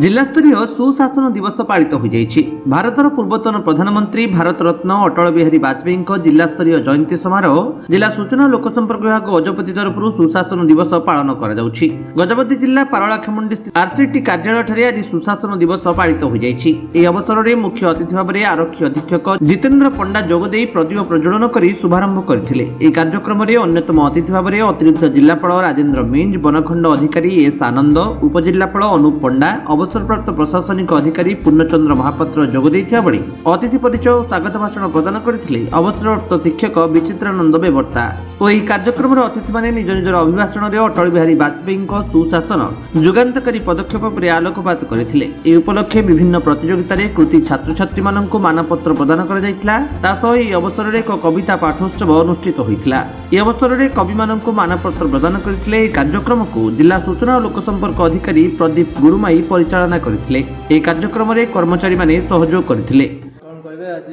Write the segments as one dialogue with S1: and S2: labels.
S1: जिलास्तरीय सुशासन दिवस पालित हो जाइछि। भारतर पूर्वतन प्रधानमंत्री भारत रत्न अटल बिहारी वाजपेयी जिलास्तरीय जयंती समारोह जिला सूचना लोक संपर्क विभाग गजपति तरफ सुशासन दिवस पालन करा जाउछि। गजपति जिला पारलाखेमुंडी स्थित आरसीटी कार्यालय ठारे आज सुशासन दिवस पालित हो जाइछि। एही अवसर में मुख्य अतिथि भाव में आरक्षी अधीक्षक जितेन्द्र पंडा जोगदे प्रदीप प्रज्वलन कर शुभारंभ करथिले। एही कार्यक्रम में अन्यतम अतिथि भाव में अतिरिक्त जिलापाल राजेन्द्र मिंज, बनखंड अधिकारी एस आनंद, उपजिलापाल अनुप पंडा, अवसरप्राप्त प्रशासनिक अधिकारी पूर्णचंद्र महापात्र जोगदेइथिया बेले अतिथि परिचय और स्वागत भाषण प्रदान करथिले अवसरप्राप्त शिक्षक विचित्रानंद बेवर्ता। और यह कार्यक्रम अतिथि माने निज निजर अभिभाषण में अटल बिहारी वाजपेयी सुशासन जुगान्तकारी पदक्षेप पर आलोकपात करथिले। एही उपलक्षे विभिन्न प्रतियोगिता रे कृति छात्र छात्री माननकु मानपत्र प्रदान करा जायतिला। तासह एही अवसर रे एक कविता पाठोत्सव अनुष्ठित होइतिला। एही अवसर रे कवि माननकु मानपत्र प्रदान करथिले। एही कार्यक्रम को जिला सूचना और लोक संपर्क अधिकारी प्रदीप गुरुमाई परिचालन करथिले। एही कार्यक्रम रे कर्मचारी माने सहयोग करथिले।
S2: कोन कहबे आज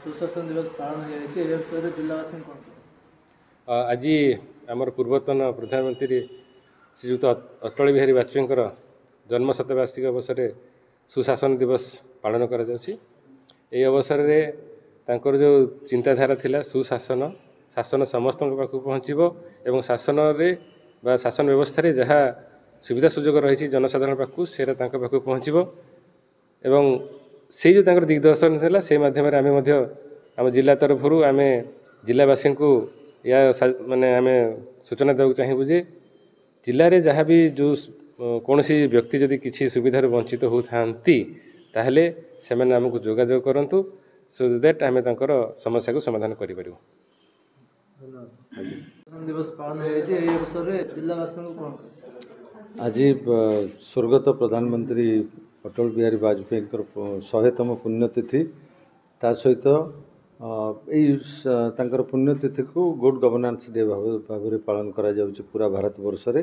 S2: सुशासन दिवस पालन होय छै एही अवसर रे जिलावासी कोन
S3: आज आमर पूर्वतन प्रधानमंत्री श्रीयुत अटल बिहारी वाजपेयी जन्म शतवार्षिक अवसर में सुशासन दिवस पालन करा जाउछि। एही अवसर में तांकर जो चिंताधारा थिला सुशासन शासन समस्त पाखु पहुँचो एवं शासन रे बा शासन व्यवस्था रे जहाँ सुविधा सुजोग रही जनसाधारण पाखु से पाखु पहुँचो एवं से जो तांकर दिग्दर्शन थिला से माध्यम आम आम जिला तरफ आम जिलावासी को या माने आम सूचना देवाक चाहिए जे जिले में जहाँ भी जो कौन व्यक्ति जदि किसी सुविधार वंचित होता ताहले से आमको जोगाजोग करूँ सो दैट आम समस्या को समाधान कर
S2: दिवस पालन होय अवसर रे जिलावासी को कोन
S4: आज स्वर्गत प्रधानमंत्री अटल बिहारी वाजपेयी 100तम पुण्यतिथि ता सहित यही पुण्यतिथि को गुड गवर्नेंस डे भाव में पालन करा जाउछि पूरा भारत वर्ष रे।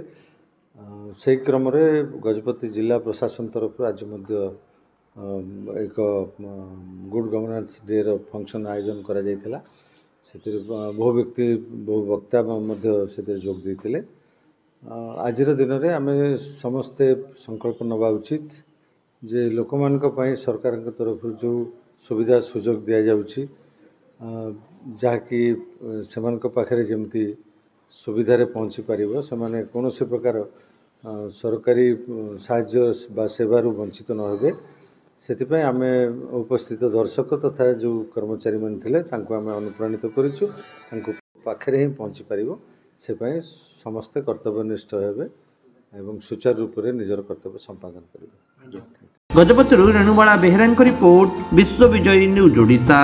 S4: से क्रम रे गजपति जिला प्रशासन तरफ आज मध्य एक गुड गवर्नेंस डे रो फंक्शन आयोजन करा जायतिला। से बहु व्यक्ति बहु वक्ता से जोग देते। आज दिन में आम समस्ते संकल्प नवा उचित जे लोक मान सरकार तरफ जो सुविधा सुजोग दि जाउछि जहाँकि से पाखे जमती सुविधारे पहुँची पारिबो से कौन से प्रकार सरकारी साहाय्य बा सेवार वंचित न होबे से आम उपस्थित दर्शक तथा जो कर्मचारी मान थिले तांको आम अनुप्राणित करिछु तांको पाखे ही पहुँची पारिबो से समस्ते कर्तव्यनिष्ठ हेबे एवं सुचारू रूप से निजर कर्तव्य संपादन करिबे।
S1: गजपति रेणुबाला बेहेरा रिपोर्ट विश्व विजयी न्यूज ओडिशा।